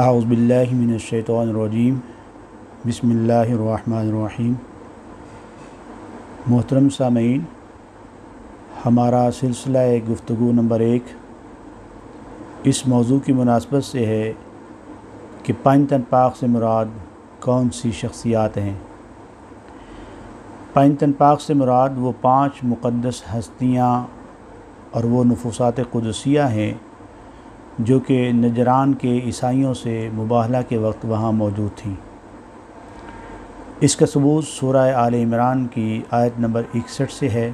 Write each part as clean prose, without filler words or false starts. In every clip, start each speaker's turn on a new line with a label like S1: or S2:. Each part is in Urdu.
S1: اعوذ باللہ من الشیطان الرجیم بسم اللہ الرحمن الرحیم۔ محترم سامعین، ہمارا سلسلہ گفتگو نمبر 1 اس موضوع کی مناسبت سے ہے کہ پنج تن پاک سے مراد کون سی شخصیات ہیں۔ پنج تن پاک سے مراد وہ 5 مقدس ہستیاں اور وہ نفوسات قدسیہ ہیں جو کہ نجران کے عیسائیوں سے مباہلہ کے وقت وہاں موجود تھیں۔ اس کا ثبوت سورہ آل عمران کی آیت نمبر 61 سے ہے۔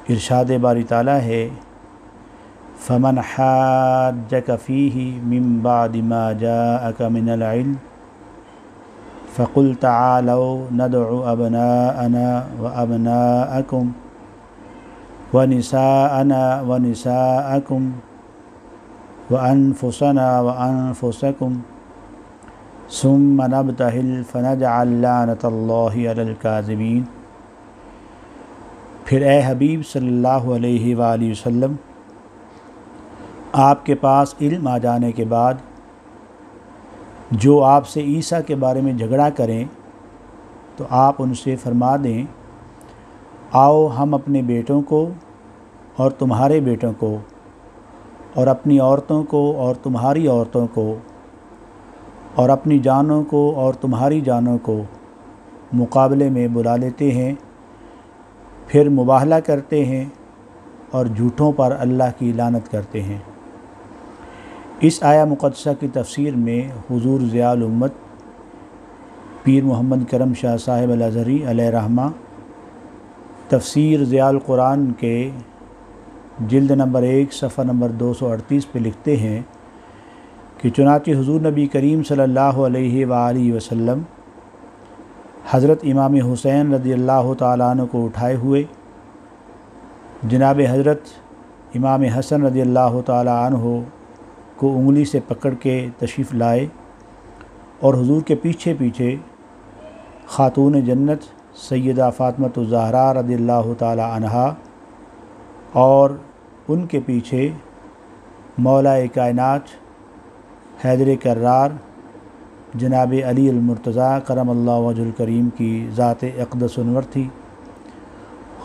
S1: ارشاد باری تعالیٰ ہے، فَمَنْ حَاجَّكَ فِيهِ مِنْ بَعْدِ مَا جَاءَكَ مِنَ الْعِلْمِ فَقُلْ تَعَالَوْا نَدْعُ أَبْنَاءَنَا وَأَبْنَاءَكُمْ وَنِسَاءَنَا وَنِسَاءَكُمْ وَأَنفُسَنَا وَأَنفُسَكُمْ ثُمَّ نَبْتَهِلْ فَنَجْعَلْ لَعْنَةَ اللَّهِ عَلَى الْكَاذِبِينَ۔ پھر اے حبیب صلی اللہ علیہ وآلہ وسلم، آپ کے پاس علم آ جانے کے بعد جو آپ سے عیسیٰ کے بارے میں جھگڑا کریں تو آپ ان سے فرما دیں، آؤ ہم اپنے بیٹوں کو اور تمہارے بیٹوں کو اور اپنی عورتوں کو اور تمہاری عورتوں کو اور اپنی جانوں کو اور تمہاری جانوں کو مقابلے میں بلا لیتے ہیں، پھر مباہلہ کرتے ہیں اور جھوٹوں پر اللہ کی لعنت کرتے ہیں۔ اس آیہ مقدسہ کی تفسیر میں حضور ضیاء الامت پیر محمد کرم شاہ صاحب الازہری علیہ رحمہ تفسیر ضیاء القرآن کے جلد نمبر 1 صفحہ نمبر 238 پہ لکھتے ہیں کہ چنانچہ حضور نبی کریم صلی اللہ علیہ وآلہ وسلم حضرت امام حسین رضی اللہ تعالیٰ عنہ کو اٹھائے ہوئے جناب حضرت امام حسن رضی اللہ تعالیٰ عنہ کو انگلی سے پکڑ کے تشریف لائے اور حضور کے پیچھے پیچھے خاتون جنت سیدہ فاطمۃ الزہراء رضی اللہ تعالیٰ عنہا اور ان کے پیچھے مولا کائنات حیدر کرار جناب علی المرتضیٰ کرم اللہ وجہ الکریم کی ذات اقدس انور تھی۔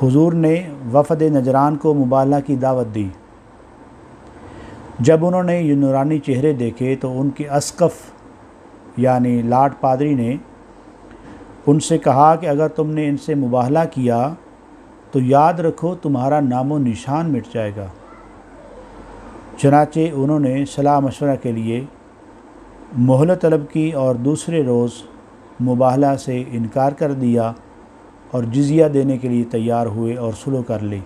S1: حضور نے وفد نجران کو مباہلہ کی دعوت دی۔ جب انہوں نے یہ نورانی چہرے دیکھے تو ان کے اسقف یعنی لاٹ پادری نے ان سے کہا کہ اگر تم نے ان سے مباہلہ کیا تو یاد رکھو تمہارا نام و نشان مٹ جائے گا۔ چنانچہ انہوں نے صلاح مشورہ کے لیے مہلت طلب کی اور دوسرے روز مباہلہ سے انکار کر دیا اور جزیہ دینے کے لیے تیار ہوئے اور صلح کر لی۔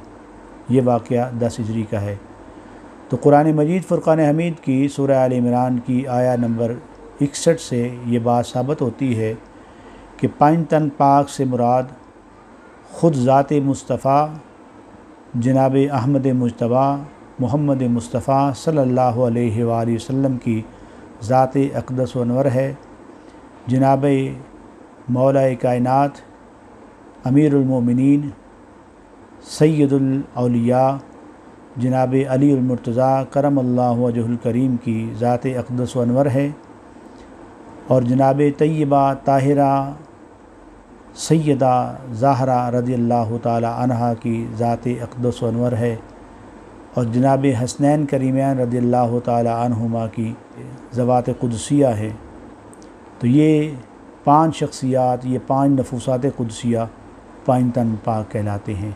S1: یہ واقعہ 10 ہجری کا ہے۔ تو قرآن مجید فرقان حمید کی سورہ آل عمران کی آیہ نمبر 61 سے یہ بات ثابت ہوتی ہے کہ پنج تن پاک سے مراد خود ذات مصطفیٰ جناب احمد مجتبیٰ محمد مصطفیٰ صلی اللہ علیہ وآلہ وسلم کی ذات اقدس و انور ہے۔ جناب مولا کائنات امیر المومنین سید الاولیاء جناب علی المرتضیٰ کرم اللہ وجہ الکریم کی ذات اقدس و انور ہے، اور جناب طیبہ طاہرہ سیدہ زہرا رضی اللہ تعالی عنہا کی ذات اقدس و انور ہے، اور جناب حسنین کریمین رضی اللہ تعالی عنہما کی ذوات قدسیہ ہے۔ تو یہ 5 شخصیات، یہ 5 نفوسات قدسیہ پنج تن پاک کہلاتے ہیں۔